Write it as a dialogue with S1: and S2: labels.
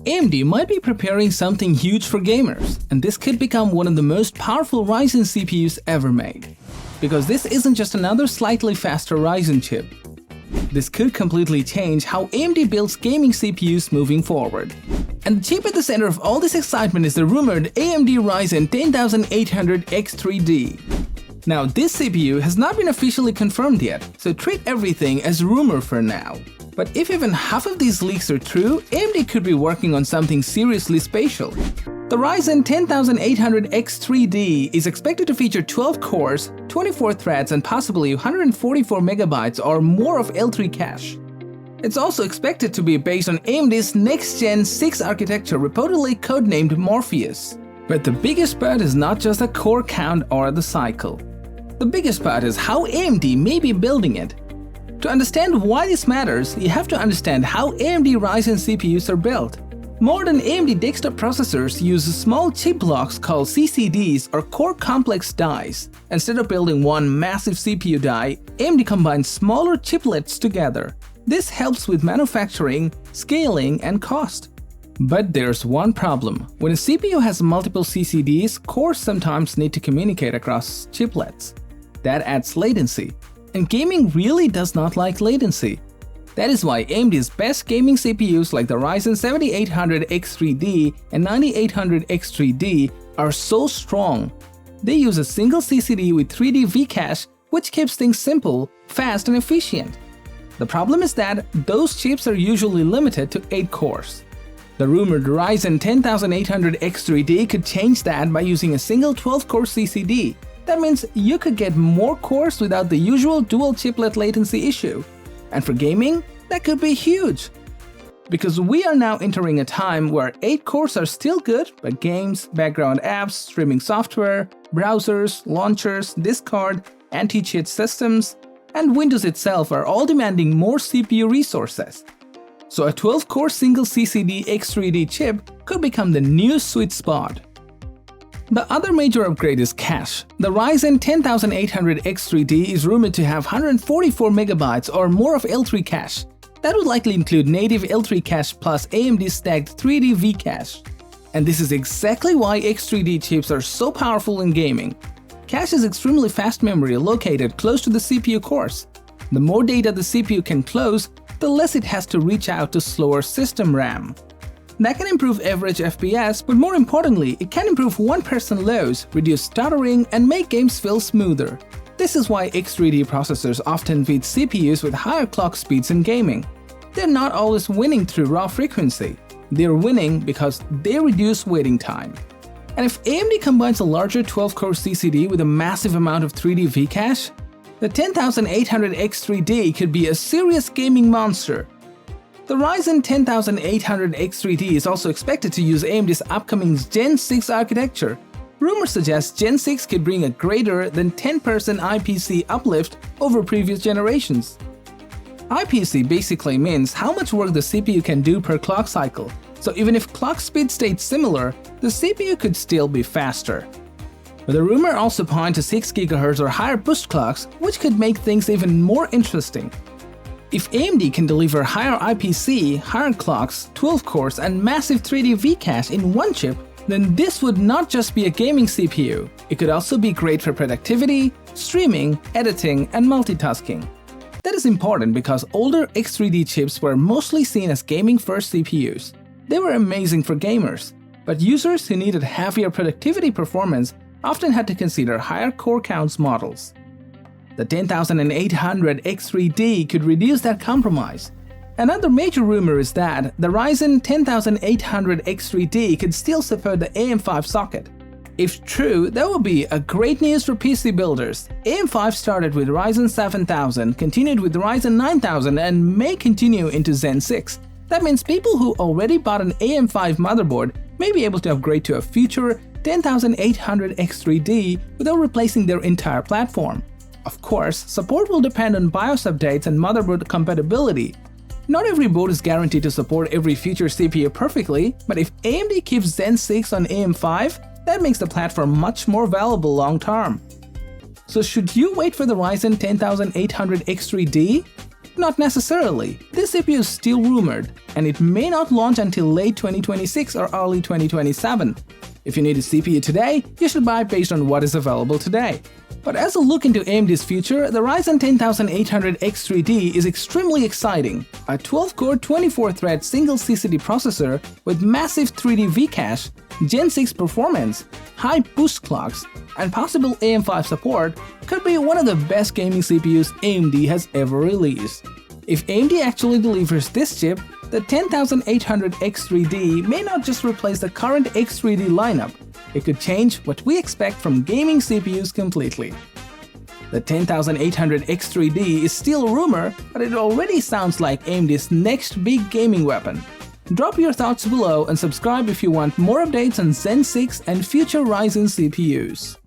S1: AMD might be preparing something huge for gamers, and this could become one of the most powerful Ryzen CPUs ever made. Because this isn't just another slightly faster Ryzen chip. This could completely change how AMD builds gaming CPUs moving forward. And the chip at the center of all this excitement is the rumored AMD Ryzen 10800X3D. Now, this CPU has not been officially confirmed yet, so treat everything as rumor for now. But if even half of these leaks are true, AMD could be working on something seriously special. The Ryzen 10800X3D is expected to feature 12 cores, 24 threads, and possibly 144 MB or more of L3 cache. It's also expected to be based on AMD's next-gen 6 architecture, reportedly codenamed Morpheus. But the biggest part is not just the core count or the cycle. The biggest part is how AMD may be building it. To understand why this matters, you have to understand how AMD Ryzen CPUs are built. Modern AMD desktop processors use small chip blocks called CCDs or core complex dies. Instead of building one massive CPU die, AMD combines smaller chiplets together. This helps with manufacturing, scaling, and cost. But there's one problem. When a CPU has multiple CCDs, cores sometimes need to communicate across chiplets. That adds latency. And gaming really does not like latency. That is why AMD's best gaming CPUs like the Ryzen 7800X3D and 9800X3D are so strong. They use a single CCD with 3D V-cache, which keeps things simple, fast, and efficient. The problem is that those chips are usually limited to 8 cores. The rumored Ryzen 10800X3D could change that by using a single 12-core CCD. That means you could get more cores without the usual dual chiplet latency issue. And for gaming, that could be huge. Because we are now entering a time where 8 cores are still good, but games, background apps, streaming software, browsers, launchers, Discord, anti-cheat systems, and Windows itself are all demanding more CPU resources. So a 12-core single-CCD X3D chip could become the new sweet spot. The other major upgrade is cache. The Ryzen 10800X3D is rumored to have 144 MB or more of L3 cache. That would likely include native L3 cache plus AMD stacked 3D V-cache. And this is exactly why X3D chips are so powerful in gaming. Cache is extremely fast memory located close to the CPU cores. The more data the CPU can close, the less it has to reach out to slower system RAM. That can improve average FPS, but more importantly, it can improve one-person loads, reduce stuttering, and make games feel smoother. This is why X3D processors often beat CPUs with higher clock speeds in gaming. They're not always winning through raw frequency. They're winning because they reduce waiting time. And if AMD combines a larger 12-core CCD with a massive amount of 3D V-cache, the 10800X3D could be a serious gaming monster. The Ryzen 10800X3D is also expected to use AMD's upcoming Gen 6 architecture. Rumors suggest Gen 6 could bring a greater than 10% IPC uplift over previous generations. IPC basically means how much work the CPU can do per clock cycle, so even if clock speed stayed similar, the CPU could still be faster. But the rumor also points to 6 GHz or higher boost clocks, which could make things even more interesting. If AMD can deliver higher IPC, higher clocks, 12 cores, and massive 3D V-cache in one chip, then this would not just be a gaming CPU. It could also be great for productivity, streaming, editing, and multitasking. That is important because older X3D chips were mostly seen as gaming-first CPUs. They were amazing for gamers, but users who needed heavier productivity performance often had to consider higher core counts models. The 10800X3D could reduce that compromise. Another major rumor is that the Ryzen 10800X3D could still support the AM5 socket. If true, that would be a great news for PC builders. AM5 started with Ryzen 7000, continued with Ryzen 9000, and may continue into Zen 6. That means people who already bought an AM5 motherboard may be able to upgrade to a future 10800X3D without replacing their entire platform. Of course, support will depend on BIOS updates and motherboard compatibility. Not every board is guaranteed to support every future CPU perfectly, but if AMD keeps Zen 6 on AM5, that makes the platform much more valuable long term. So should you wait for the Ryzen 10800X3D? Not necessarily. This CPU is still rumored, and it may not launch until late 2026 or early 2027. If you need a CPU today, you should buy based on what is available today. But as a look into AMD's future, the Ryzen 10800X3D is extremely exciting. A 12-core 24-thread single-CCD processor with massive 3D V-cache, Gen 6 performance, high boost clocks, and possible AM5 support could be one of the best gaming CPUs AMD has ever released. If AMD actually delivers this chip, the 10800X3D may not just replace the current X3D lineup, it could change what we expect from gaming CPUs completely. The 10800X3D is still a rumor, but it already sounds like AMD's next big gaming weapon. Drop your thoughts below and subscribe if you want more updates on Zen 6 and future Ryzen CPUs.